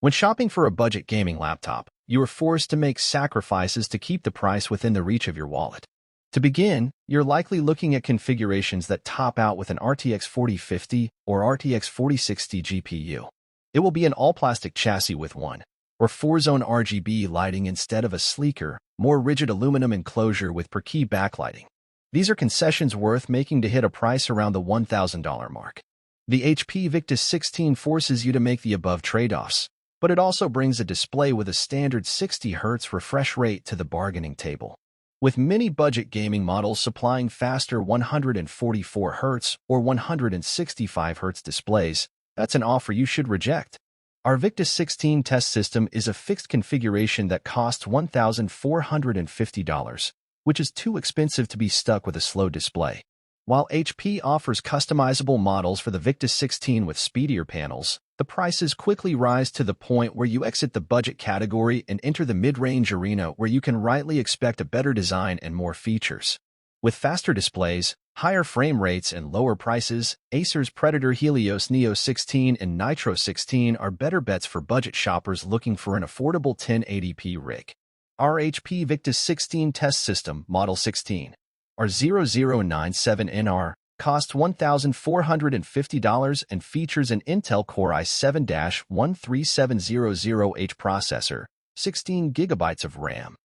When shopping for a budget gaming laptop, you are forced to make sacrifices to keep the price within the reach of your wallet. To begin, you're likely looking at configurations that top out with an RTX 4050 or RTX 4060 GPU. It will be an all-plastic chassis with 1 or 4-zone RGB lighting instead of a sleeker, more rigid aluminum enclosure with per-key backlighting. These are concessions worth making to hit a price around the $1,000 mark. The HP Victus 16 forces you to make the above trade-offs, but it also brings a display with a standard 60 Hz refresh rate to the bargaining table. With many budget gaming models supplying faster 144 Hz or 165 Hz displays, that's an offer you should reject. Our Victus 16 test system is a fixed configuration that costs $1,450, which is too expensive to be stuck with a slow display. While HP offers customizable models for the Victus 16 with speedier panels, the prices quickly rise to the point where you exit the budget category and enter the mid-range arena where you can rightly expect a better design and more features. With faster displays, higher frame rates, and lower prices, Acer's Predator Helios Neo 16 and Nitro 16 are better bets for budget shoppers looking for an affordable 1080p rig. Our HP Victus 16 test system, Model 16, R0097NR, costs $1,450 and features an Intel Core i7-13700H processor, 16 GB of RAM,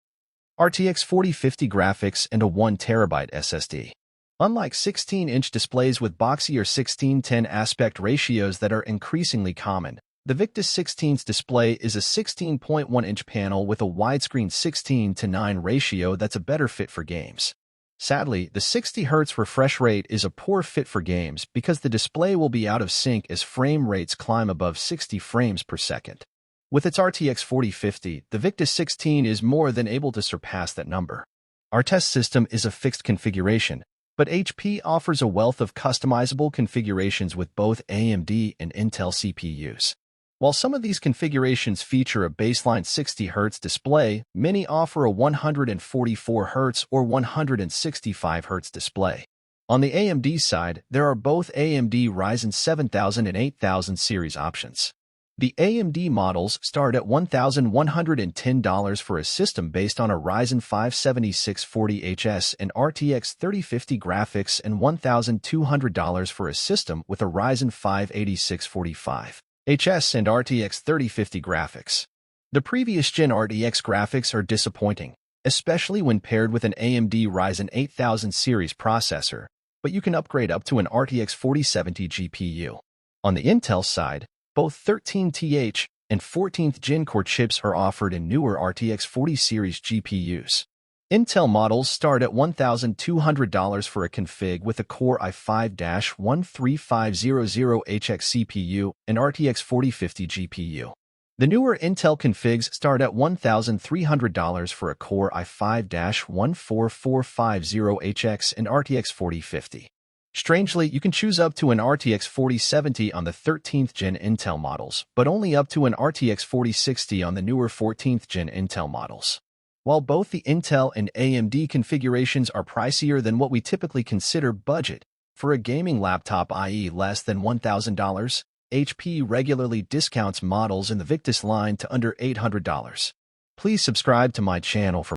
RTX 4050 graphics, and a 1 TB SSD. Unlike 16-inch displays with boxier 16:10 aspect ratios that are increasingly common, the Victus 16's display is a 16.1-inch panel with a widescreen 16:9 ratio that's a better fit for games. Sadly, the 60 Hz refresh rate is a poor fit for games because the display will be out of sync as frame rates climb above 60 frames per second. With its RTX 4050, the Victus 16 is more than able to surpass that number. Our test system is a fixed configuration, but HP offers a wealth of customizable configurations with both AMD and Intel CPUs. While some of these configurations feature a baseline 60 Hz display, many offer a 144 Hz or 165 Hz display. On the AMD side, there are both AMD Ryzen 7000 and 8000 series options. The AMD models start at $1,110 for a system based on a Ryzen 5 7640HS and RTX 3050 graphics and $1,200 for a system with a Ryzen 5 8645. HS and RTX 3050 graphics. The previous gen RTX graphics are disappointing, especially when paired with an AMD Ryzen 8000 series processor, but you can upgrade up to an RTX 4070 GPU. On the Intel side, both 13th and 14th Gen Core chips are offered in newer RTX 40 series GPUs. Intel models start at $1,200 for a config with a Core i5-13500HX CPU and RTX 4050 GPU. The newer Intel configs start at $1,300 for a Core i5-14450HX and RTX 4050. Strangely, you can choose up to an RTX 4070 on the 13th Gen Intel models, but only up to an RTX 4060 on the newer 14th Gen Intel models. While both the Intel and AMD configurations are pricier than what we typically consider budget, for a gaming laptop, i.e. less than $1,000, HP regularly discounts models in the Victus line to under $800. Please subscribe to my channel for